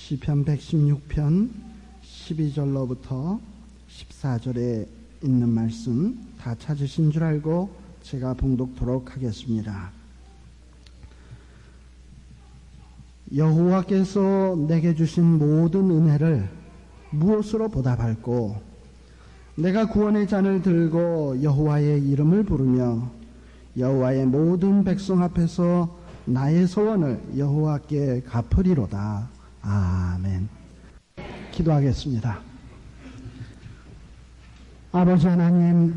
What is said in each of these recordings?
시편 116편 12절로부터 14절에 있는 말씀 다 찾으신 줄 알고 제가 봉독토록 하겠습니다. 여호와께서 내게 주신 모든 은혜를 무엇으로 보답할꼬? 내가 구원의 잔을 들고 여호와의 이름을 부르며 여호와의 모든 백성 앞에서 나의 소원을 여호와께 갚으리로다. 아멘. 기도하겠습니다. 아버지 하나님,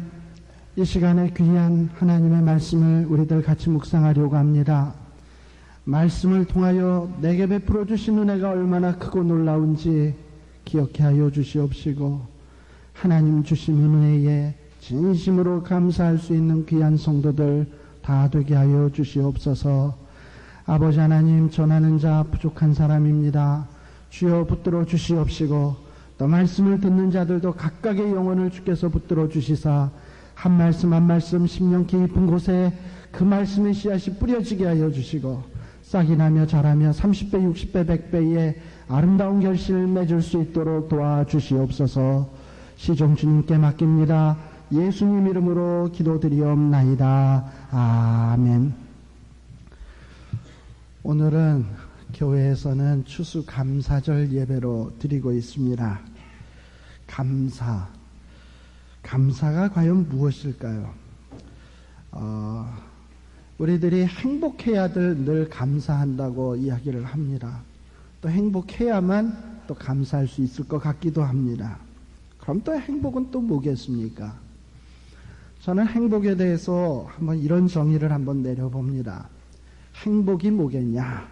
이 시간에 귀한 하나님의 말씀을 우리들 같이 묵상하려고 합니다. 말씀을 통하여 내게 베풀어 주신 은혜가 얼마나 크고 놀라운지 기억해 하여 주시옵시고, 하나님 주신 은혜에 진심으로 감사할 수 있는 귀한 성도들 다 되게 하여 주시옵소서. 아버지 하나님, 전하는 자 부족한 사람입니다. 주여 붙들어 주시옵시고, 또 말씀을 듣는 자들도 각각의 영혼을 주께서 붙들어 주시사 한 말씀 한 말씀 심령 깊은 곳에 그 말씀의 씨앗이 뿌려지게 하여 주시고, 싹이 나며 자라며 30배 60배 100배의 아름다운 결실을 맺을 수 있도록 도와주시옵소서. 시종 주님께 맡깁니다. 예수님 이름으로 기도드리옵나이다. 아멘. 오늘은 교회에서는 추수감사절 예배로 드리고 있습니다. 감사가 과연 무엇일까요? 우리들이 행복해야 늘 감사한다고 이야기를 합니다. 또 행복해야만 또 감사할 수 있을 것 같기도 합니다. 그럼 또 행복은 또 뭐겠습니까? 저는 행복에 대해서 한번 이런 정의를 한번 내려봅니다. 행복이 뭐겠냐?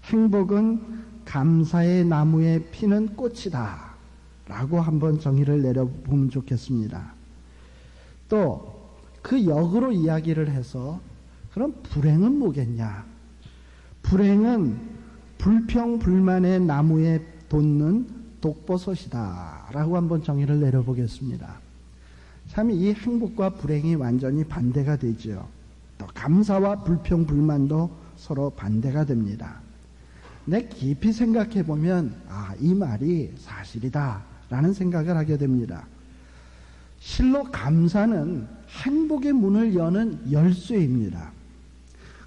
행복은 감사의 나무에 피는 꽃이다 라고 한번 정의를 내려보면 좋겠습니다. 또 그 역으로 이야기를 해서 그럼 불행은 뭐겠냐? 불행은 불평불만의 나무에 돋는 독버섯이다 라고 한번 정의를 내려보겠습니다. 참 이 행복과 불행이 완전히 반대가 되죠. 또 감사와 불평불만도 서로 반대가 됩니다. 내 깊이 생각해 보면 이 말이 사실이다 라는 생각을 하게 됩니다. 실로 감사는 행복의 문을 여는 열쇠입니다.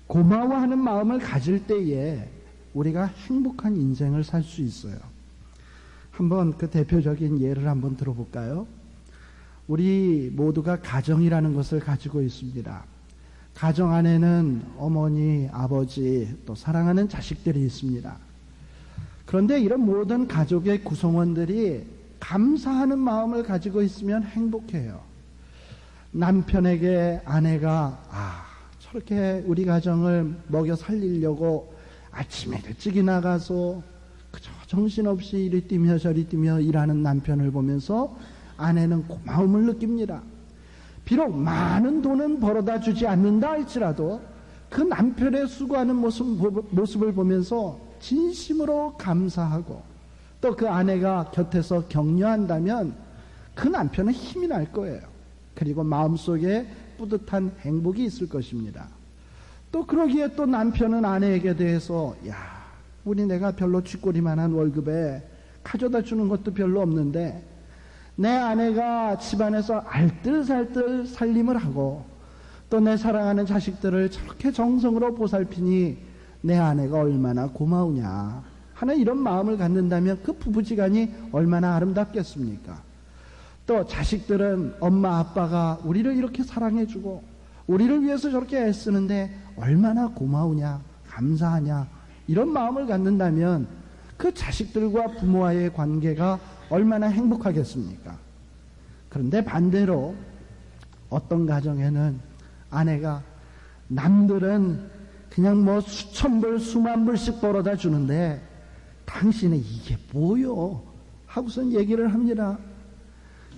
고마워하는 마음을 가질 때에 우리가 행복한 인생을 살 수 있어요. 한번 그 대표적인 예를 한번 들어볼까요? 우리 모두가 가정이라는 것을 가지고 있습니다. 가정 안에는 어머니, 아버지, 또 사랑하는 자식들이 있습니다. 그런데 이런 모든 가족의 구성원들이 감사하는 마음을 가지고 있으면 행복해요. 남편에게 아내가 저렇게 우리 가정을 먹여 살리려고 아침에 일찍 나가서 그저 정신없이 이리 뛰며 저리 뛰며 일하는 남편을 보면서 아내는 고마움을 느낍니다. 비록 많은 돈은 벌어다 주지 않는다 할지라도 그 남편의 수고하는 모습을 보면서 진심으로 감사하고, 또 그 아내가 곁에서 격려한다면 그 남편은 힘이 날 거예요. 그리고 마음속에 뿌듯한 행복이 있을 것입니다. 또 그러기에 또 남편은 아내에게 대해서 우리 내가 별로 쥐꼬리만한 월급에 가져다 주는 것도 별로 없는데 내 아내가 집안에서 알뜰살뜰 살림을 하고 또 내 사랑하는 자식들을 저렇게 정성으로 보살피니 내 아내가 얼마나 고마우냐 하는 이런 마음을 갖는다면 그 부부지간이 얼마나 아름답겠습니까? 또 자식들은 엄마 아빠가 우리를 이렇게 사랑해주고 우리를 위해서 저렇게 애쓰는데 얼마나 고마우냐, 감사하냐, 이런 마음을 갖는다면 그 자식들과 부모와의 관계가 얼마나 행복하겠습니까? 그런데 반대로 어떤 가정에는 아내가 남들은 그냥 수천 불 수만 불씩 벌어다 주는데 당신은 이게 뭐요? 하고선 얘기를 합니다.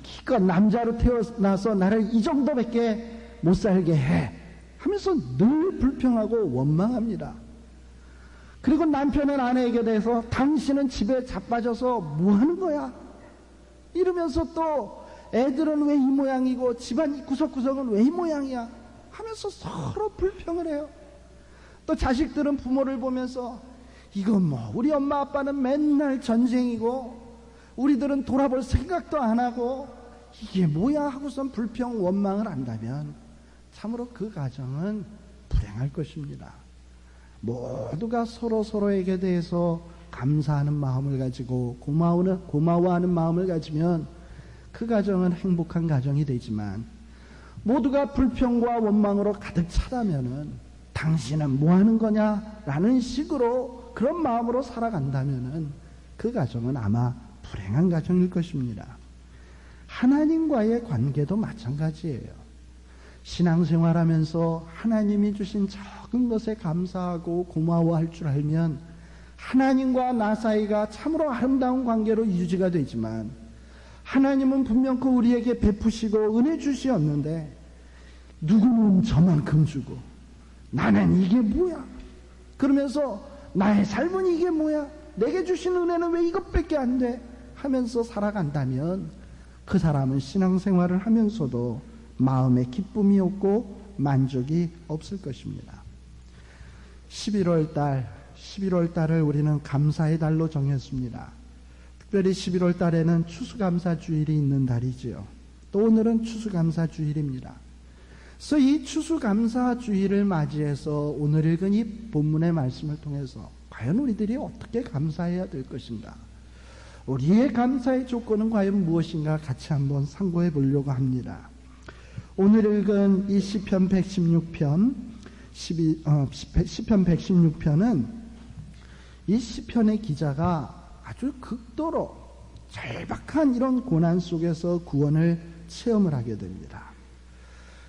기껏 남자로 태어나서 나를 이 정도밖에 못 살게 해 하면서 늘 불평하고 원망합니다. 그리고 남편은 아내에게 대해서 당신은 집에 자빠져서 뭐 하는 거야? 이러면서 또 애들은 왜 이 모양이고 집안 구석구석은 왜 이 모양이야? 하면서 서로 불평을 해요. 또 자식들은 부모를 보면서 이건 뭐 우리 엄마 아빠는 맨날 전쟁이고 우리들은 돌아볼 생각도 안 하고 이게 뭐야 하고선 불평 원망을 한다면 참으로 그 가정은 불행할 것입니다. 모두가 서로에게 대해서 감사하는 마음을 가지고 고마워하는 마음을 가지면 그 가정은 행복한 가정이 되지만, 모두가 불평과 원망으로 가득 차다면은 당신은 뭐 하는 거냐 라는 식으로 그런 마음으로 살아간다면은 그 가정은 아마 불행한 가정일 것입니다. 하나님과의 관계도 마찬가지예요. 신앙생활하면서 하나님이 주신 작은 것에 감사하고 고마워할 줄 알면 하나님과 나 사이가 참으로 아름다운 관계로 유지가 되지만, 하나님은 분명코 우리에게 베푸시고 은혜 주시었는데 누구는 저만큼 주고 나는 이게 뭐야? 그러면서 나의 삶은 이게 뭐야? 내게 주신 은혜는 왜 이것밖에 안 돼? 하면서 살아간다면 그 사람은 신앙생활을 하면서도 마음에 기쁨이 없고 만족이 없을 것입니다. 11월 달을 우리는 감사의 달로 정했습니다. 특별히 11월 달에는 추수감사주일이 있는 달이지요. 또 오늘은 추수감사주일입니다. 그래서 이 추수감사주일을 맞이해서 오늘 읽은 이 본문의 말씀을 통해서 과연 우리들이 어떻게 감사해야 될 것인가? 우리의 감사의 조건은 과연 무엇인가 같이 한번 상고해 보려고 합니다. 오늘 읽은 이 시편 116편, 시편 116편은 이 시편의 기자가 아주 극도로 절박한 이런 고난 속에서 구원을 체험을 하게 됩니다.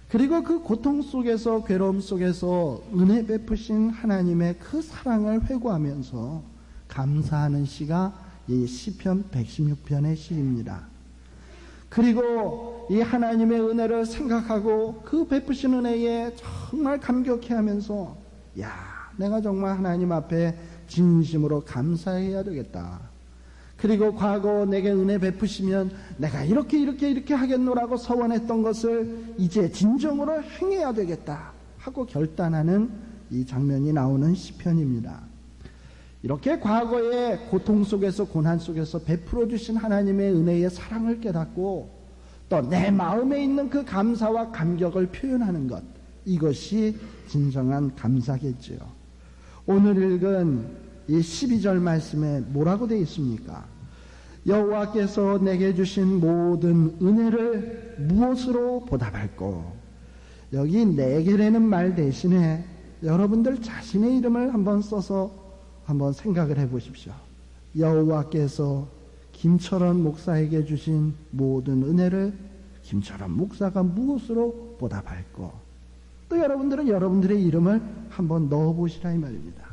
그리고 그 고통 속에서, 괴로움 속에서 은혜 베푸신 하나님의 그 사랑을 회고하면서 감사하는 시가 이 시편 116편의 시입니다. 그리고 이 하나님의 은혜를 생각하고 그 베푸신 은혜에 정말 감격해하면서, 야, 내가 정말 하나님 앞에 진심으로 감사해야 되겠다. 그리고 과거 내게 은혜 베푸시면 내가 이렇게 하겠노라고 서원했던 것을 이제 진정으로 행해야 되겠다 하고 결단하는 이 장면이 나오는 시편입니다. 이렇게 과거의 고통 속에서, 고난 속에서 베풀어 주신 하나님의 은혜의 사랑을 깨닫고 또 내 마음에 있는 그 감사와 감격을 표현하는 것, 이것이 진정한 감사겠지요. 오늘 읽은 이 12절 말씀에 뭐라고 되어 있습니까? 여호와께서 내게 주신 모든 은혜를 무엇으로 보답할꼬? 여기 내게라는 말 대신에 여러분들 자신의 이름을 한번 써서 한번 생각을 해 보십시오. 여호와께서 김철원 목사에게 주신 모든 은혜를 김철원 목사가 무엇으로 보답할꼬? 또 여러분들은 여러분들의 이름을 한번 넣어 보시라 이 말입니다.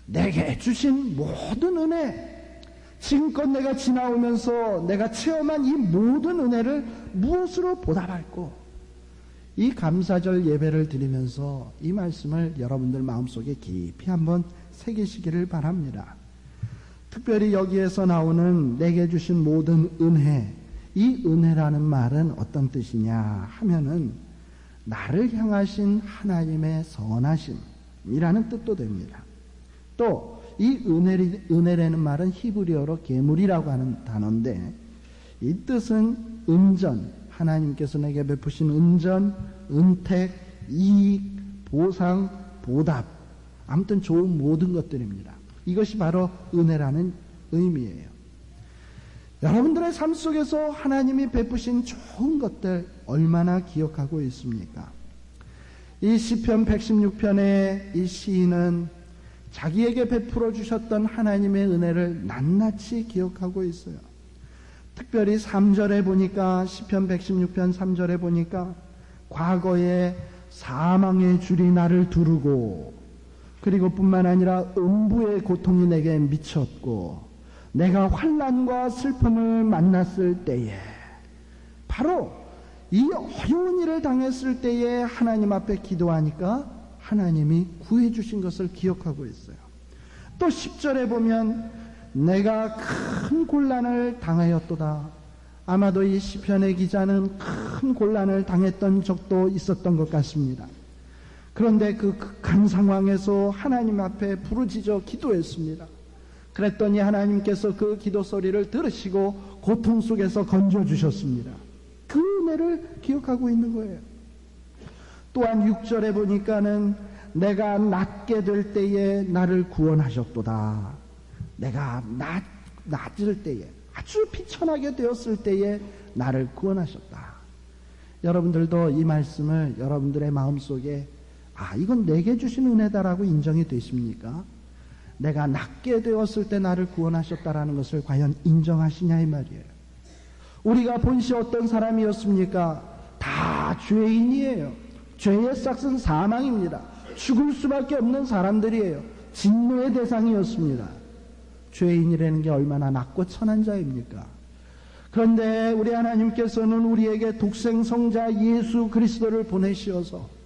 내게 주신 모든 은혜, 지금껏 내가 지나오면서 내가 체험한 이 모든 은혜를 무엇으로 보답할꼬? 이 감사절 예배를 드리면서 이 말씀을 여러분들 마음속에 깊이 한번 새기시기를 바랍니다. 특별히 여기에서 나오는 내게 주신 모든 은혜, 이 은혜라는 말은 어떤 뜻이냐 하면은 나를 향하신 하나님의 선하심이라는 뜻도 됩니다. 또 이 은혜라는 말은 히브리어로 계물이라고 하는 단어인데, 이 뜻은 은전, 하나님께서 내게 베푸신 은전, 은택, 이익, 보상, 보답, 아무튼 좋은 모든 것들입니다. 이것이 바로 은혜라는 의미예요. 여러분들의 삶 속에서 하나님이 베푸신 좋은 것들 얼마나 기억하고 있습니까? 이 시편 116편의 이 시인은 자기에게 베풀어 주셨던 하나님의 은혜를 낱낱이 기억하고 있어요. 특별히 3절에 보니까, 시편 116편 3절에 보니까 과거에 사망의 줄이 나를 두르고, 그리고 뿐만 아니라 음부의 고통이 내게 미쳤고 내가 환난과 슬픔을 만났을 때에, 바로 이 어려운 일을 당했을 때에 하나님 앞에 기도하니까 하나님이 구해주신 것을 기억하고 있어요. 또 10절에 보면 내가 큰 곤란을 당하였도다. 아마도 이 시편의 기자는 큰 곤란을 당했던 적도 있었던 것 같습니다. 그런데 그 극한 상황에서 하나님 앞에 부르짖어 기도했습니다. 그랬더니 하나님께서 그 기도 소리를 들으시고 고통 속에서 건져주셨습니다. 그 은혜를 기억하고 있는 거예요. 또한 6절에 보니까는 내가 낮게 될 때에 나를 구원하셨도다. 내가 낮을 때에, 아주 비천하게 되었을 때에 나를 구원하셨다. 여러분들도 이 말씀을 여러분들의 마음속에 이건 내게 주신 은혜다라고 인정이 되십니까? 내가 낮게 되었을 때 나를 구원하셨다라는 것을 과연 인정하시냐 이 말이에요. 우리가 본시 어떤 사람이었습니까? 다 죄인이에요. 죄의 싹은 사망입니다. 죽을 수밖에 없는 사람들이에요. 진노의 대상이었습니다. 죄인이라는 게 얼마나 낮고 천한 자입니까? 그런데 우리 하나님께서는 우리에게 독생성자 예수 그리스도를 보내시어서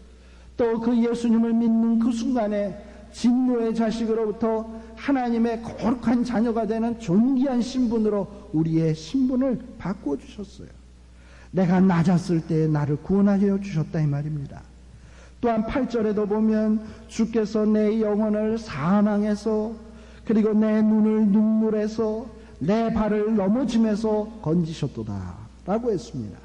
또 그 예수님을 믿는 그 순간에 진노의 자식으로부터 하나님의 거룩한 자녀가 되는 존귀한 신분으로 우리의 신분을 바꿔주셨어요. 내가 낮았을 때 나를 구원하여 주셨다 이 말입니다. 또한 8절에도 보면 주께서 내 영혼을 사망에서 그리고 내 눈을 눈물에서 내 발을 넘어짐에서 건지셨도다 라고 했습니다.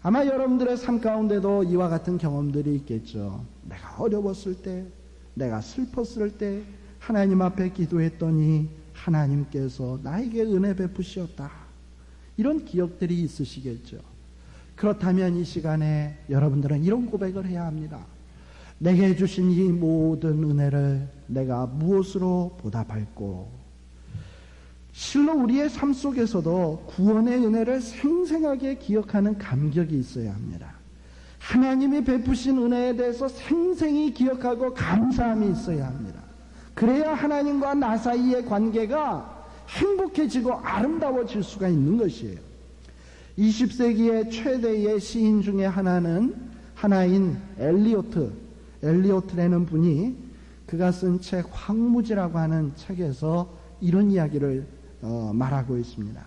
아마 여러분들의 삶 가운데도 이와 같은 경험들이 있겠죠. 내가 어려웠을 때, 내가 슬펐을 때 하나님 앞에 기도했더니 하나님께서 나에게 은혜 베푸시었다. 이런 기억들이 있으시겠죠. 그렇다면 이 시간에 여러분들은 이런 고백을 해야 합니다. 내게 주신 이 모든 은혜를 내가 무엇으로 보답할꼬? 실로 우리의 삶 속에서도 구원의 은혜를 생생하게 기억하는 감격이 있어야 합니다. 하나님이 베푸신 은혜에 대해서 생생히 기억하고 감사함이 있어야 합니다. 그래야 하나님과 나 사이의 관계가 행복해지고 아름다워질 수가 있는 것이에요. 20세기의 최대의 시인 중에 하나인 엘리오트라는 분이 그가 쓴 책 황무지라고 하는 책에서 이런 이야기를 말하고 있습니다.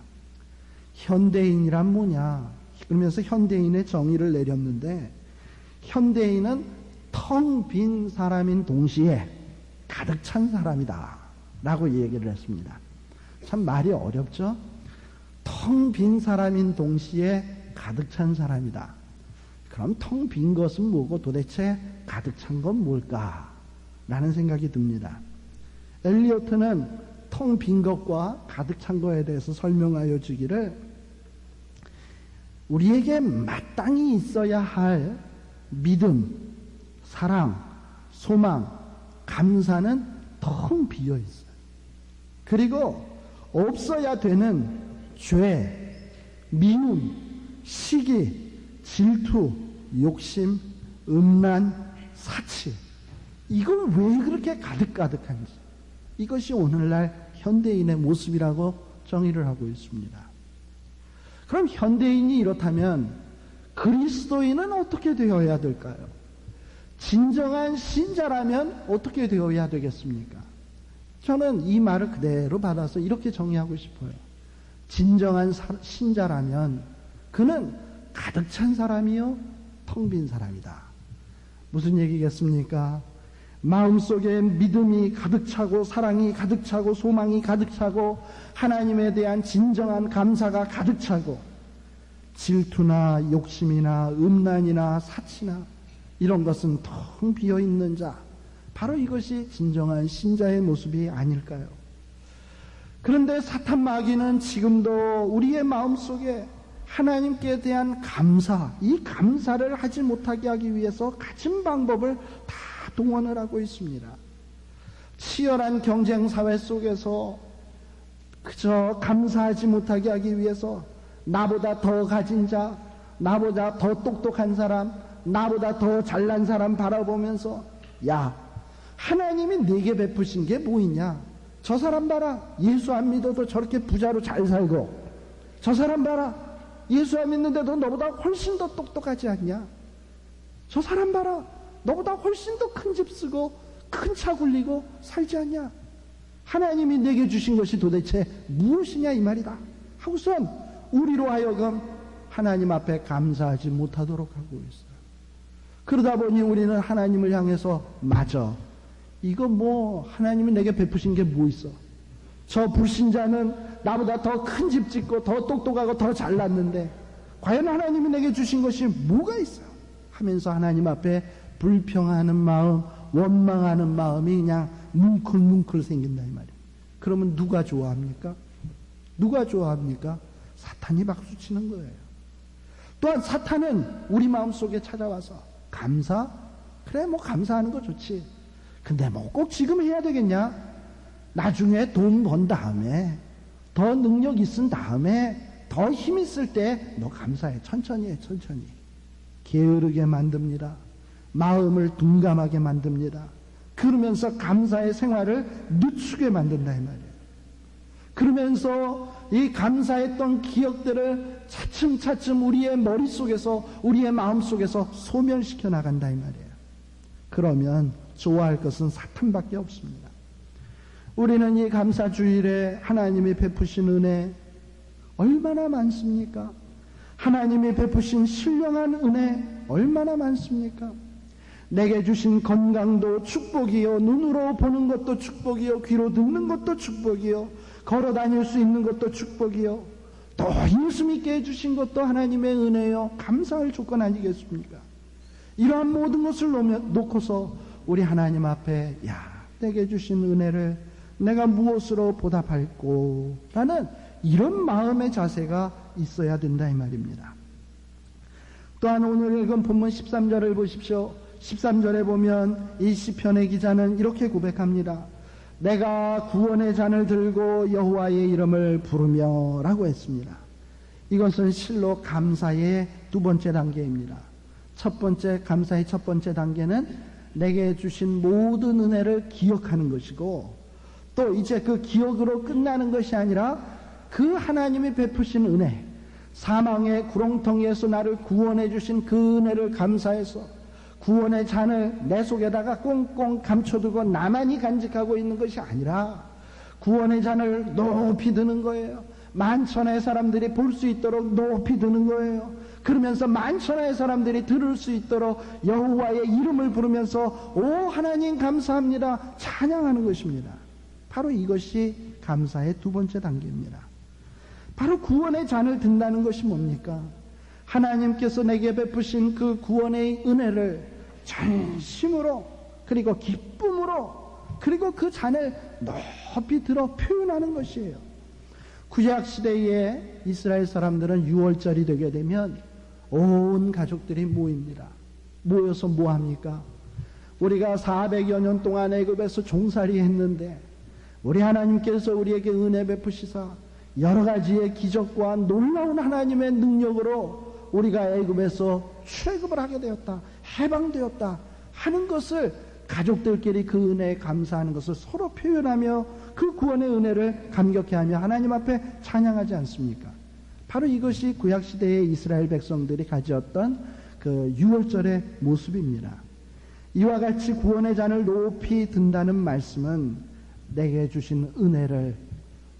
현대인이란 뭐냐? 그러면서 현대인의 정의를 내렸는데 현대인은 텅 빈 사람인 동시에 가득 찬 사람이다 라고 얘기를 했습니다. 참 말이 어렵죠? 텅 빈 사람인 동시에 가득 찬 사람이다. 그럼 텅 빈 것은 뭐고 도대체 가득 찬 건 뭘까? 라는 생각이 듭니다. 엘리오트는 텅 빈 것과 가득 찬 것에 대해서 설명하여 주기를 우리에게 마땅히 있어야 할 믿음, 사랑, 소망, 감사는 텅 비어 있어요. 그리고 없어야 되는 죄, 미움, 시기, 질투, 욕심, 음란, 사치, 이걸 왜 그렇게 가득가득한지, 이것이 오늘날 현대인의 모습이라고 정의를 하고 있습니다. 그럼 현대인이 이렇다면 그리스도인은 어떻게 되어야 될까요? 진정한 신자라면 어떻게 되어야 되겠습니까? 저는 이 말을 그대로 받아서 이렇게 정의하고 싶어요. 진정한 신자라면 그는 가득 찬 사람이요 텅 빈 사람이다. 무슨 얘기겠습니까? 마음속에 믿음이 가득 차고 사랑이 가득 차고 소망이 가득 차고 하나님에 대한 진정한 감사가 가득 차고 질투나 욕심이나 음란이나 사치나 이런 것은 텅 비어있는 자, 바로 이것이 진정한 신자의 모습이 아닐까요? 그런데 사탄 마귀는 지금도 우리의 마음속에 하나님께 대한 감사, 이 감사를 하지 못하게 하기 위해서 가진 방법을 다 동원을 하고 있습니다. 치열한 경쟁 사회 속에서 그저 감사하지 못하게 하기 위해서 나보다 더 가진 자, 나보다 더 똑똑한 사람, 나보다 더 잘난 사람 바라보면서 야, 하나님이 내게 베푸신 게 뭐 있냐? 저 사람 봐라. 예수 안 믿어도 저렇게 부자로 잘 살고, 저 사람 봐라. 예수 안 믿는데도 너보다 훨씬 더 똑똑하지 않냐? 저 사람 봐라. 너보다 훨씬 더 큰 집 쓰고 큰 차 굴리고 살지 않냐? 하나님이 내게 주신 것이 도대체 무엇이냐 이 말이다. 하고선 우리로 하여금 하나님 앞에 감사하지 못하도록 하고 있어요. 그러다 보니 우리는 하나님을 향해서 맞아. 이거 뭐 하나님이 내게 베푸신 게 뭐 있어? 저 불신자는 나보다 더 큰 집 짓고 더 똑똑하고 더 잘났는데 과연 하나님이 내게 주신 것이 뭐가 있어요? 하면서 하나님 앞에 불평하는 마음, 원망하는 마음이 그냥 뭉클뭉클 생긴다 이 말이에요. 그러면 누가 좋아합니까? 누가 좋아합니까? 사탄이 박수치는 거예요. 또한 사탄은 우리 마음속에 찾아와서 감사? 그래 뭐 감사하는 거 좋지. 근데 뭐 꼭 지금 해야 되겠냐? 나중에 돈 번 다음에 더 능력 있은 다음에 더 힘 있을 때 너 감사해. 천천히 해. 천천히. 게으르게 만듭니다. 마음을 둔감하게 만듭니다. 그러면서 감사의 생활을 늦추게 만든다 이 말이에요. 그러면서 이 감사했던 기억들을 차츰차츰 우리의 머릿속에서 우리의 마음속에서 소멸시켜 나간다 이 말이에요. 그러면 좋아할 것은 사탄밖에 없습니다. 우리는 이 감사주일에 하나님이 베푸신 은혜 얼마나 많습니까? 하나님이 베푸신 신령한 은혜 얼마나 많습니까? 내게 주신 건강도 축복이요, 눈으로 보는 것도 축복이요, 귀로 듣는 것도 축복이요, 걸어 다닐 수 있는 것도 축복이요, 또 인심 있게 해주신 것도 하나님의 은혜요, 감사할 조건 아니겠습니까? 이러한 모든 것을 놓고서 우리 하나님 앞에 내게 주신 은혜를 내가 무엇으로 보답할꼬? 라는 이런 마음의 자세가 있어야 된다 이 말입니다. 또한 오늘 읽은 본문 13절을 보십시오. 13절에 보면 이 시편의 기자는 이렇게 고백합니다. 내가 구원의 잔을 들고 여호와의 이름을 부르며 라고 했습니다. 이것은 실로 감사의 두 번째 단계입니다. 감사의 첫 번째 단계는 내게 주신 모든 은혜를 기억하는 것이고, 또 이제 그 기억으로 끝나는 것이 아니라 그 하나님이 베푸신 은혜, 사망의 구렁텅이에서 나를 구원해 주신 그 은혜를 감사해서 구원의 잔을 내 속에다가 꽁꽁 감춰두고 나만이 간직하고 있는 것이 아니라 구원의 잔을 높이 드는 거예요. 만천하의 사람들이 볼 수 있도록 높이 드는 거예요. 그러면서 만천하의 사람들이 들을 수 있도록 여호와의 이름을 부르면서 오 하나님 감사합니다 찬양하는 것입니다. 바로 이것이 감사의 두 번째 단계입니다. 바로 구원의 잔을 든다는 것이 뭡니까? 하나님께서 내게 베푸신 그 구원의 은혜를 전심으로 그리고 기쁨으로 그리고 그 잔을 높이 들어 표현하는 것이에요. 구약시대에 이스라엘 사람들은 6월절이 되게 되면 온 가족들이 모입니다. 모여서 뭐합니까? 우리가 400여 년 동안 애굽에서 종살이 했는데 우리 하나님께서 우리에게 은혜 베푸시사 여러 가지의 기적과 놀라운 하나님의 능력으로 우리가 애굽에서 출애굽을 하게 되었다, 해방되었다 하는 것을 가족들끼리 그 은혜에 감사하는 것을 서로 표현하며 그 구원의 은혜를 감격해하며 하나님 앞에 찬양하지 않습니까? 바로 이것이 구약시대의 이스라엘 백성들이 가졌던 그 6월절의 모습입니다. 이와 같이 구원의 잔을 높이 든다는 말씀은 내게 주신 은혜를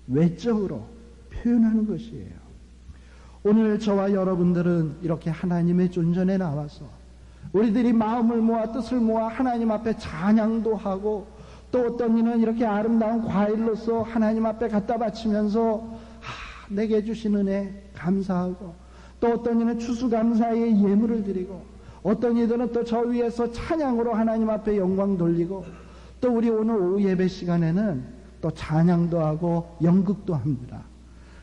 외적으로 표현하는 것이에요. 오늘 저와 여러분들은 이렇게 하나님의 존전에 나와서 우리들이 마음을 모아 뜻을 모아 하나님 앞에 찬양도 하고 또 어떤 이는 이렇게 아름다운 과일로서 하나님 앞에 갖다 바치면서 내게 주신 은혜 감사하고 또 어떤 이는 추수감사의 예물을 드리고 어떤 이들은 또 저 위에서 찬양으로 하나님 앞에 영광 돌리고 또 우리 오늘 오후 예배 시간에는 또 찬양도 하고 연극도 합니다.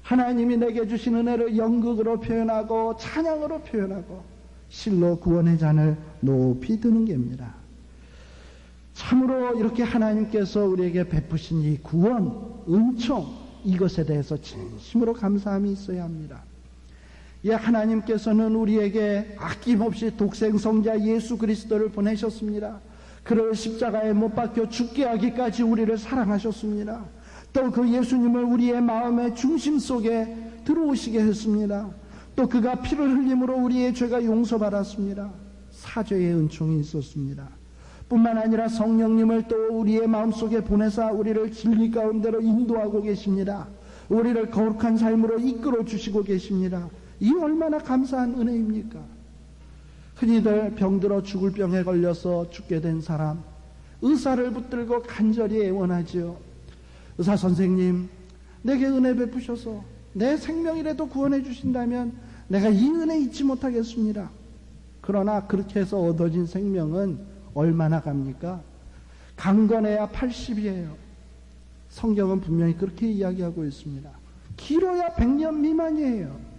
하나님이 내게 주신 은혜를 연극으로 표현하고 찬양으로 표현하고 실로 구원의 잔을 높이 드는 게입니다. 참으로 이렇게 하나님께서 우리에게 베푸신 이 구원, 은총 이것에 대해서 진심으로 감사함이 있어야 합니다. 예, 하나님께서는 우리에게 아낌없이 독생성자 예수 그리스도를 보내셨습니다. 그를 십자가에 못 박혀 죽게 하기까지 우리를 사랑하셨습니다. 또 그 예수님을 우리의 마음의 중심 속에 들어오시게 했습니다. 또 그가 피를 흘림으로 우리의 죄가 용서받았습니다. 사죄의 은총이 있었습니다. 뿐만 아니라 성령님을 또 우리의 마음속에 보내사 우리를 진리 가운데로 인도하고 계십니다. 우리를 거룩한 삶으로 이끌어 주시고 계십니다. 이 얼마나 감사한 은혜입니까? 흔히들 병들어 죽을 병에 걸려서 죽게 된 사람, 의사를 붙들고 간절히 애원하지요. 의사 선생님, 내게 은혜 베푸셔서 내 생명이라도 구원해 주신다면 내가 이 은혜 잊지 못하겠습니다. 그러나 그렇게 해서 얻어진 생명은 얼마나 갑니까? 강건해야 80이에요. 성경은 분명히 그렇게 이야기하고 있습니다. 길어야 100년 미만이에요.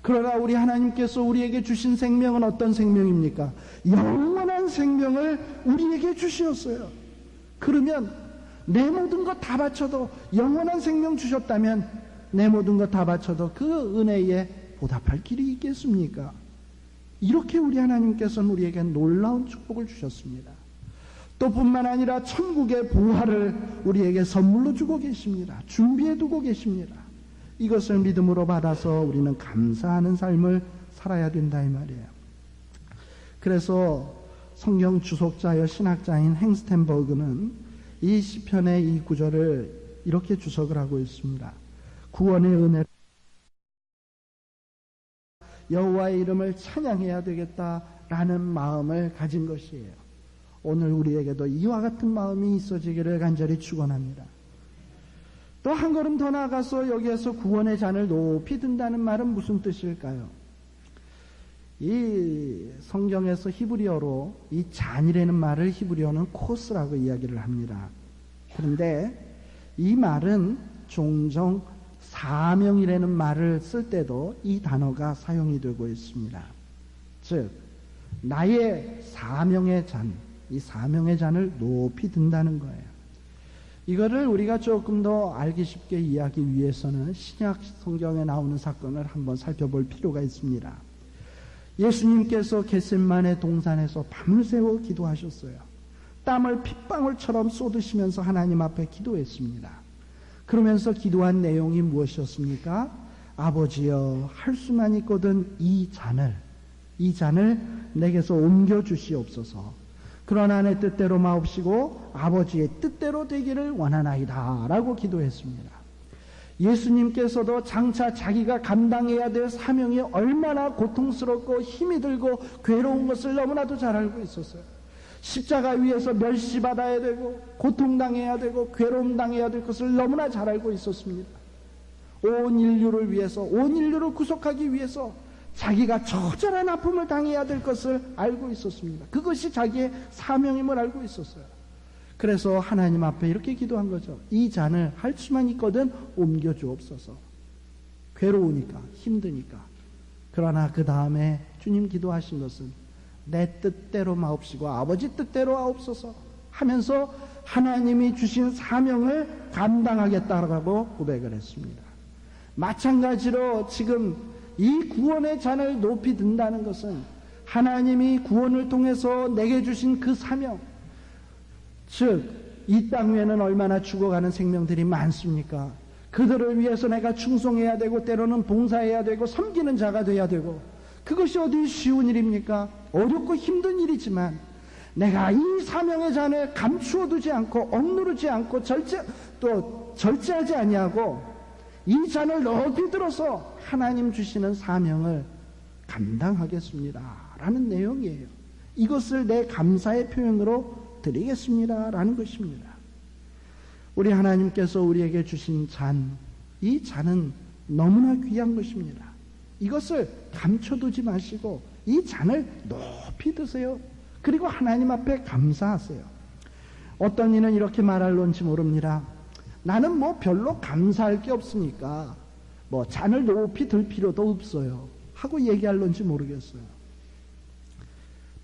그러나 우리 하나님께서 우리에게 주신 생명은 어떤 생명입니까? 영원한 생명을 우리에게 주시었어요. 그러면 내 모든 것 다 바쳐도, 영원한 생명 주셨다면 내 모든 것 다 바쳐도 그 은혜에 보답할 길이 있겠습니까? 이렇게 우리 하나님께서는 우리에게 놀라운 축복을 주셨습니다. 또 뿐만 아니라 천국의 보화를 우리에게 선물로 주고 계십니다. 준비해 두고 계십니다. 이것을 믿음으로 받아서 우리는 감사하는 삶을 살아야 된다 이 말이에요. 그래서 성경 주석자여 신학자인 행스텐버그는 이 시편의 이 구절을 이렇게 주석을 하고 있습니다. 구원의 은혜, 여호와의 이름을 찬양해야 되겠다라는 마음을 가진 것이에요. 오늘 우리에게도 이와 같은 마음이 있어지기를 간절히 축원합니다. 또 한 걸음 더 나아가서 여기에서 구원의 잔을 높이 든다는 말은 무슨 뜻일까요? 이 성경에서 히브리어로 이 잔이라는 말을 히브리어는 코스라고 이야기를 합니다. 그런데 이 말은 종종 사명이라는 말을 쓸 때도 이 단어가 사용이 되고 있습니다. 즉 나의 사명의 잔, 이 사명의 잔을 높이 든다는 거예요. 이거를 우리가 조금 더 알기 쉽게 이해하기 위해서는 신약 성경에 나오는 사건을 한번 살펴볼 필요가 있습니다. 예수님께서 겟세마네 동산에서 밤을 새워 기도하셨어요. 땀을 핏방울처럼 쏟으시면서 하나님 앞에 기도했습니다. 그러면서 기도한 내용이 무엇이었습니까? 아버지여, 할 수만 있거든 이 잔을 내게서 옮겨주시옵소서. 그러나 내 뜻대로 마옵시고 아버지의 뜻대로 되기를 원하나이다 라고 기도했습니다. 예수님께서도 장차 자기가 감당해야 될 사명이 얼마나 고통스럽고 힘이 들고 괴로운 것을 너무나도 잘 알고 있었어요. 십자가 위에서 멸시받아야 되고 고통당해야 되고 괴로움당해야 될 것을 너무나 잘 알고 있었습니다. 온 인류를 위해서, 온 인류를 구속하기 위해서 자기가 처절한 아픔을 당해야 될 것을 알고 있었습니다. 그것이 자기의 사명임을 알고 있었어요. 그래서 하나님 앞에 이렇게 기도한 거죠. 이 잔을 할 수만 있거든 옮겨주옵소서. 괴로우니까, 힘드니까. 그러나 그 다음에 주님 기도하신 것은 내 뜻대로 마옵시고 아버지 뜻대로 하옵소서 하면서 하나님이 주신 사명을 감당하겠다라고 고백을 했습니다. 마찬가지로 지금 이 구원의 잔을 높이 든다는 것은 하나님이 구원을 통해서 내게 주신 그 사명, 즉 이 땅 위에는 얼마나 죽어가는 생명들이 많습니까? 그들을 위해서 내가 충성해야 되고 때로는 봉사해야 되고 섬기는 자가 돼야 되고, 그것이 어디 쉬운 일입니까? 어렵고 힘든 일이지만 내가 이 사명의 잔을 감추어 두지 않고 억누르지 않고 절제하지 아니하고 이 잔을 높이 들어서 하나님 주시는 사명을 감당하겠습니다 라는 내용이에요. 이것을 내 감사의 표현으로 드리겠습니다 라는 것입니다. 우리 하나님께서 우리에게 주신 잔, 이 잔은 너무나 귀한 것입니다. 이것을 감춰두지 마시고 이 잔을 높이 드세요. 그리고 하나님 앞에 감사하세요. 어떤 이는 이렇게 말할런지 모릅니다. 나는 뭐 별로 감사할 게 없으니까 뭐 잔을 높이 들 필요도 없어요 하고 얘기할런지 모르겠어요.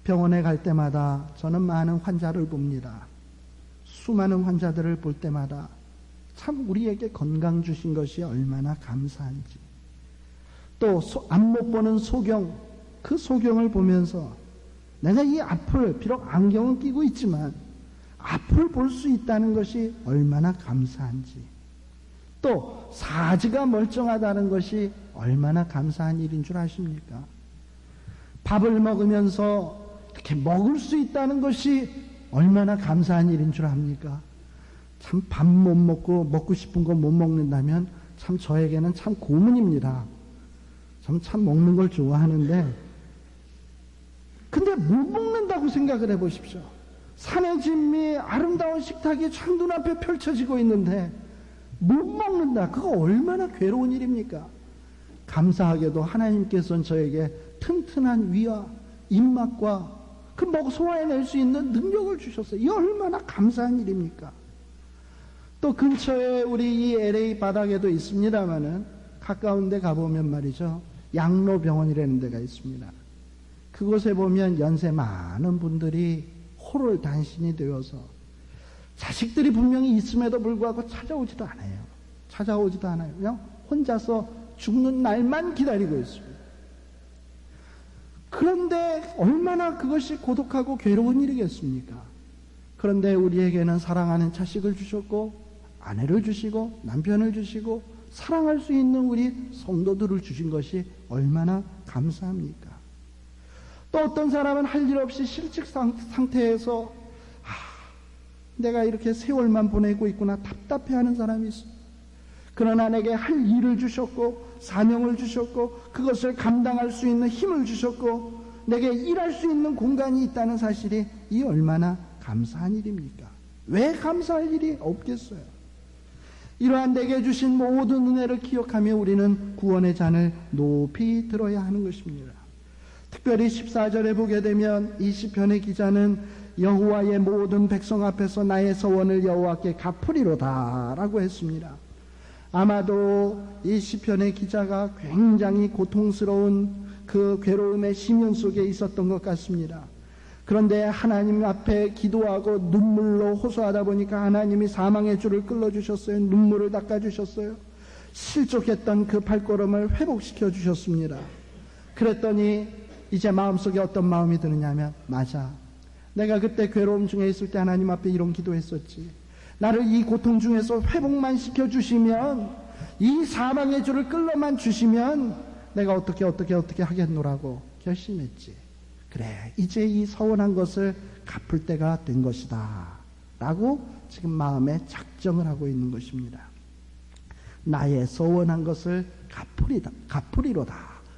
병원에 갈 때마다 저는 많은 환자를 봅니다. 수많은 환자들을 볼 때마다 참 우리에게 건강 주신 것이 얼마나 감사한지, 또 앞 못 보는 소경, 그 소경을 보면서 내가 이 앞을, 비록 안경은 끼고 있지만 앞을 볼 수 있다는 것이 얼마나 감사한지, 또 사지가 멀쩡하다는 것이 얼마나 감사한 일인 줄 아십니까? 밥을 먹으면서 이렇게 먹을 수 있다는 것이 얼마나 감사한 일인 줄 압니까? 참 밥 못 먹고 먹고 싶은 거 못 먹는다면 참 저에게는 참 고문입니다. 참 먹는 걸 좋아하는데 근데 못 먹는다고 생각을 해보십시오. 산의 진미 아름다운 식탁이 참 눈앞에 펼쳐지고 있는데 못 먹는다. 그거 얼마나 괴로운 일입니까? 감사하게도 하나님께서는 저에게 튼튼한 위와 입맛과 그 소화해낼 수 있는 능력을 주셨어요. 이 얼마나 감사한 일입니까? 또 근처에 우리 이 LA 바닥에도 있습니다마는 가까운 데 가보면 말이죠. 양로병원이라는 데가 있습니다. 그곳에 보면 연세 많은 분들이 호롤단신이 되어서 자식들이 분명히 있음에도 불구하고 찾아오지도 않아요. 그냥 혼자서 죽는 날만 기다리고 있습니다. 그런데 얼마나 그것이 고독하고 괴로운 일이겠습니까? 그런데 우리에게는 사랑하는 자식을 주셨고 아내를 주시고 남편을 주시고 사랑할 수 있는 우리 성도들을 주신 것이 얼마나 감사합니까? 또 어떤 사람은 할 일 없이 실직 상태에서 내가 이렇게 세월만 보내고 있구나 답답해하는 사람이 있어요. 그러나 내게 할 일을 주셨고 사명을 주셨고 그것을 감당할 수 있는 힘을 주셨고 내게 일할 수 있는 공간이 있다는 사실이 이 얼마나 감사한 일입니까? 왜 감사할 일이 없겠어요? 이러한 내게 주신 모든 은혜를 기억하며 우리는 구원의 잔을 높이 들어야 하는 것입니다. 특별히 14절에 보게 되면 이 시편의 기자는 여호와의 모든 백성 앞에서 나의 서원을 여호와께 갚으리로다 라고 했습니다. 아마도 이 시편의 기자가 굉장히 고통스러운 그 괴로움의 심연 속에 있었던 것 같습니다. 그런데 하나님 앞에 기도하고 눈물로 호소하다 보니까 하나님이 사망의 줄을 끌어주셨어요. 눈물을 닦아주셨어요. 실족했던 그 발걸음을 회복시켜 주셨습니다. 그랬더니 이제 마음속에 어떤 마음이 드느냐면 맞아, 내가 그때 괴로움 중에 있을 때 하나님 앞에 이런 기도했었지. 나를 이 고통 중에서 회복만 시켜주시면, 이 사망의 줄을 끌어만 주시면 내가 어떻게 하겠노라고 결심했지. 그래, 이제 이 서원한 것을 갚을 때가 된 것이다 라고 지금 마음에 작정을 하고 있는 것입니다. 나의 서원한 것을 갚으리로다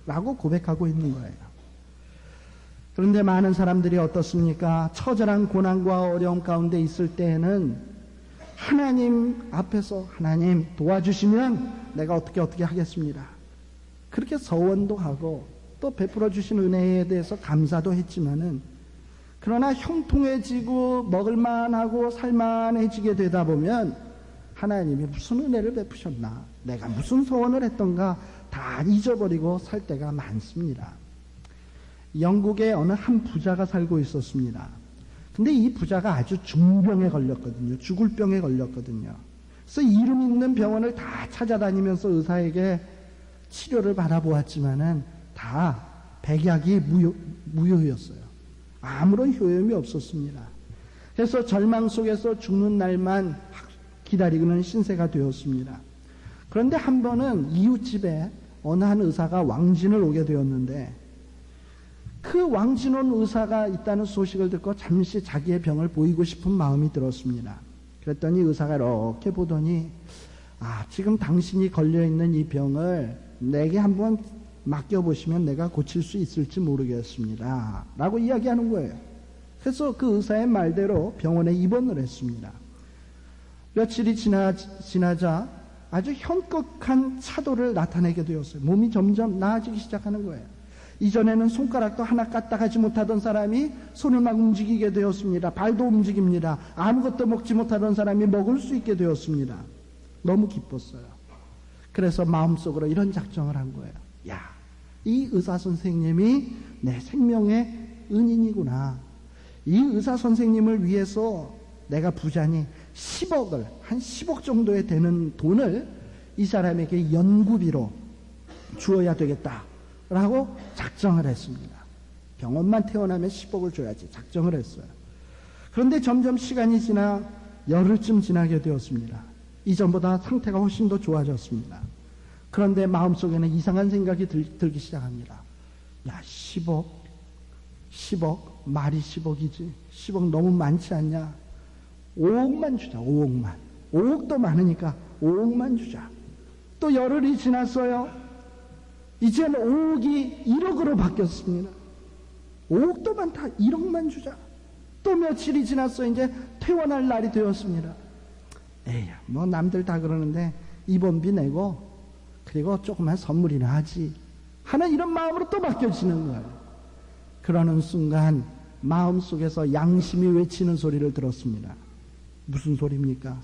라고 고백하고 있는 거예요. 그런데 많은 사람들이 어떻습니까? 처절한 고난과 어려움 가운데 있을 때에는 하나님 앞에서 하나님 도와주시면 내가 어떻게 하겠습니다. 그렇게 서원도 하고 또 베풀어 주신 은혜에 대해서 감사도 했지만은, 그러나 형통해지고 먹을만하고 살만해지게 되다 보면 하나님이 무슨 은혜를 베푸셨나, 내가 무슨 소원을 했던가 다 잊어버리고 살 때가 많습니다. 영국에 어느 한 부자가 살고 있었습니다. 근데 이 부자가 아주 중병에 걸렸거든요. 죽을 병에 걸렸거든요. 그래서 이름 있는 병원을 다 찾아다니면서 의사에게 치료를 받아보았지만은 다 백약이 무효였어요. 아무런 효험이 없었습니다. 그래서 절망 속에서 죽는 날만 기다리고는 신세가 되었습니다. 그런데 한 번은 이웃집에 어느 한 의사가 왕진을 오게 되었는데, 그 왕진 온 의사가 있다는 소식을 듣고 잠시 자기의 병을 보이고 싶은 마음이 들었습니다. 그랬더니 의사가 이렇게 보더니, 지금 당신이 걸려있는 이 병을 내게 한번 맡겨보시면 내가 고칠 수 있을지 모르겠습니다 라고 이야기하는 거예요. 그래서 그 의사의 말대로 병원에 입원을 했습니다. 며칠이 지나자 아주 현격한 차도를 나타내게 되었어요. 몸이 점점 나아지기 시작하는 거예요. 이전에는 손가락도 하나 까딱하지 못하던 사람이 손을 막 움직이게 되었습니다. 발도 움직입니다. 아무것도 먹지 못하던 사람이 먹을 수 있게 되었습니다. 너무 기뻤어요. 그래서 마음속으로 이런 작정을 한 거예요. 이 의사 선생님이 내 생명의 은인이구나. 이 의사 선생님을 위해서 내가 부자니 10억을, 한 10억 정도에 되는 돈을 이 사람에게 연구비로 주어야 되겠다 라고 작정을 했습니다. 병원만 태어나면 10억을 줘야지 작정을 했어요. 그런데 점점 시간이 지나 열흘쯤 지나게 되었습니다. 이전보다 상태가 훨씬 더 좋아졌습니다. 그런데 마음속에는 이상한 생각이 들기 시작합니다. 10억 말이 10억이지 10억 너무 많지 않냐. 5억만 주자. 5억도 많으니까 5억만 주자. 또 열흘이 지났어요. 이제는 5억이 1억으로 바뀌었습니다. 5억도 많다. 1억만 주자. 또 며칠이 지났어. 이제 퇴원할 날이 되었습니다. 에이, 뭐 남들 다 그러는데 입원비 내고 그리고 조그만 선물이나 하지 하는 이런 마음으로 또 바뀌어지는 거예요. 그러는 순간 마음속에서 양심이 외치는 소리를 들었습니다. 무슨 소리입니까?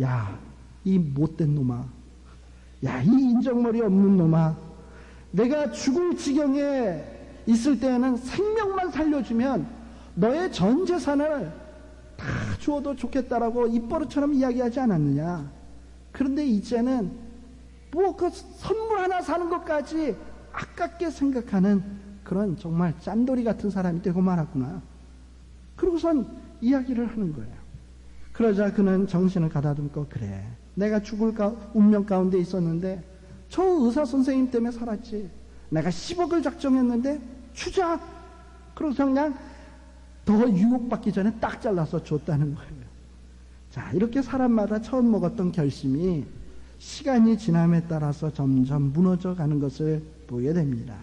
야, 이 못된 놈아, 야, 이 인정머리 없는 놈아, 내가 죽을 지경에 있을 때에는 생명만 살려주면 너의 전 재산을 다 주어도 좋겠다라고 입버릇처럼 이야기하지 않았느냐. 그런데 이제는 뭐 그 선물 하나 사는 것까지 아깝게 생각하는 그런 정말 짠돌이 같은 사람이 되고 말았구나. 그러고선 이야기를 하는 거예요. 그러자 그는 정신을 가다듬고, 그래, 내가 죽을 운명 가운데 있었는데 저 의사 선생님 때문에 살았지. 내가 10억을 작정했는데 주자. 그러고서 그냥 더 유혹받기 전에 딱 잘라서 줬다는 거예요. 자, 이렇게 사람마다 처음 먹었던 결심이 시간이 지남에 따라서 점점 무너져 가는 것을 보게 됩니다.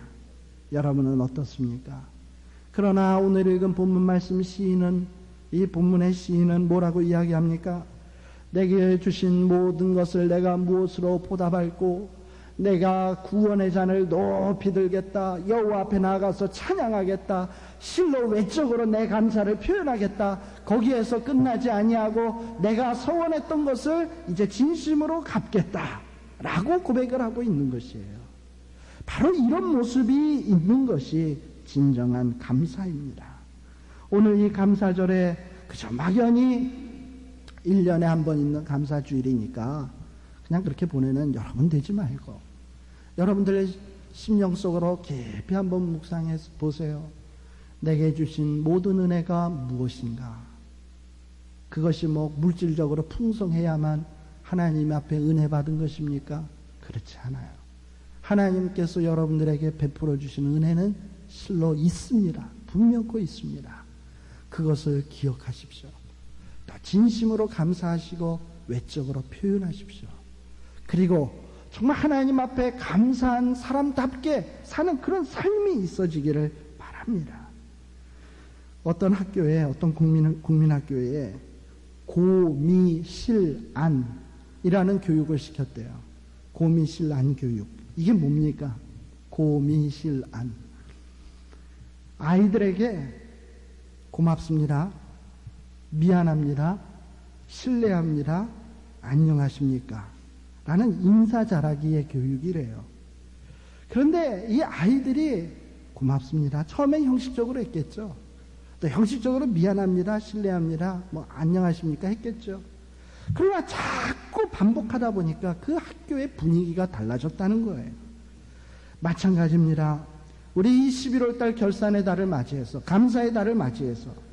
여러분은 어떻습니까? 그러나 오늘 읽은 본문 말씀 시인은, 이 본문의 시인은 뭐라고 이야기합니까? 내게 주신 모든 것을 내가 무엇으로 보답할꼬? 내가 구원의 잔을 높이 들겠다. 여호와 앞에 나아가서 찬양하겠다. 실로 외적으로 내 감사를 표현하겠다. 거기에서 끝나지 아니하고 내가 서원했던 것을 이제 진심으로 갚겠다 라고 고백을 하고 있는 것이에요. 바로 이런 모습이 있는 것이 진정한 감사입니다. 오늘 이 감사절에 그저 막연히 1년에 한 번 있는 감사주일이니까 그냥 그렇게 보내는 여러분 되지 말고 여러분들의 심령 속으로 깊이 한번 묵상해 보세요. 내게 주신 모든 은혜가 무엇인가? 그것이 뭐 물질적으로 풍성해야만 하나님 앞에 은혜 받은 것입니까? 그렇지 않아요. 하나님께서 여러분들에게 베풀어 주신 은혜는 실로 있습니다. 분명코 있습니다. 그것을 기억하십시오. 또 진심으로 감사하시고 외적으로 표현하십시오. 그리고 정말 하나님 앞에 감사한 사람답게 사는 그런 삶이 있어지기를 바랍니다. 어떤 학교에, 어떤 국민학교에 고미실안이라는 교육을 시켰대요. 고미실안 교육. 이게 뭡니까? 고미실안. 아이들에게 고맙습니다, 미안합니다, 신뢰합니다, 안녕하십니까? 라는 인사 잘하기의 교육이래요. 그런데 이 아이들이 고맙습니다, 처음엔 형식적으로 했겠죠. 또 형식적으로 미안합니다, 신뢰합니다, 뭐 안녕하십니까 했겠죠. 그러나 자꾸 반복하다 보니까 그 학교의 분위기가 달라졌다는 거예요. 마찬가지입니다. 우리 이 11월달 결산의 달을 맞이해서, 감사의 달을 맞이해서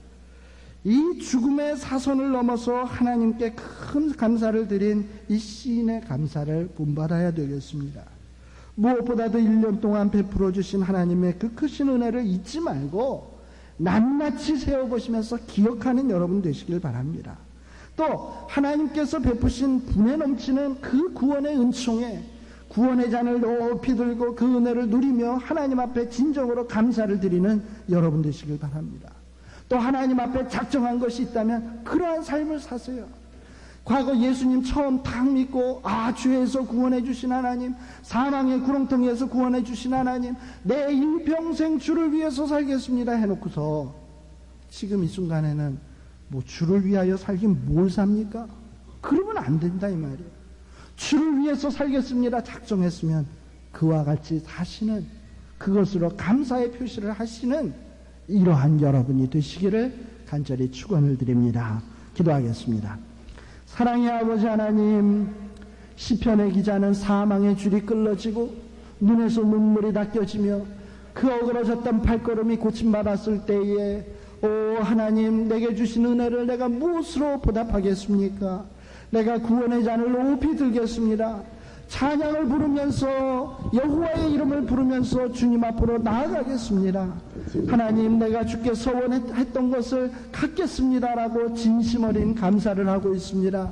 이 죽음의 사선을 넘어서 하나님께 큰 감사를 드린 이 시인의 감사를 본받아야 되겠습니다. 무엇보다도 1년 동안 베풀어 주신 하나님의 그 크신 은혜를 잊지 말고 낱낱이 세워보시면서 기억하는 여러분 되시길 바랍니다. 또 하나님께서 베푸신 분에 넘치는 그 구원의 은총에 구원의 잔을 높이 들고 그 은혜를 누리며 하나님 앞에 진정으로 감사를 드리는 여러분 되시길 바랍니다. 또 하나님 앞에 작정한 것이 있다면 그러한 삶을 사세요. 과거 예수님 처음 딱 믿고 주에서 구원해 주신 하나님, 사망의 구렁텅이에서 구원해 주신 하나님, 내 일평생 주를 위해서 살겠습니다 해놓고서 지금 이 순간에는 뭐 주를 위하여 살긴 뭘 삽니까? 그러면 안 된다 이 말이에요. 주를 위해서 살겠습니다 작정했으면 그와 같이 사시는, 그것으로 감사의 표시를 하시는 이러한 여러분이 되시기를 간절히 축원을 드립니다. 기도하겠습니다. 사랑의 아버지 하나님, 시편의 기자는 사망의 줄이 끌어지고 눈에서 눈물이 닦여지며 그 어그러졌던 발걸음이 고침받았을 때에 오 하나님, 내게 주신 은혜를 내가 무엇으로 보답하겠습니까? 내가 구원의 잔을 높이 들겠습니다. 찬양을 부르면서 여호와의 이름을 부르면서 주님 앞으로 나아가겠습니다. 하나님, 내가 주께 서원했던 것을 갖겠습니다라고 진심 어린 감사를 하고 있습니다.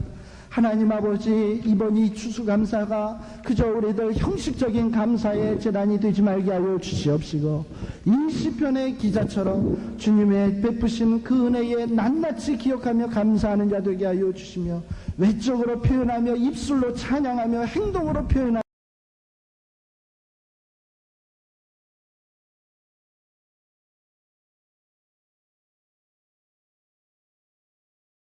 하나님 아버지, 이번 이 추수감사가 그저 우리들 형식적인 감사의 재단이 되지 말게 하여 주시옵시고, 이 시편의 기자처럼 주님의 베푸신 그 은혜에 낱낱이 기억하며 감사하는 자 되게 하여 주시며, 외적으로 표현하며 입술로 찬양하며 행동으로 표현하며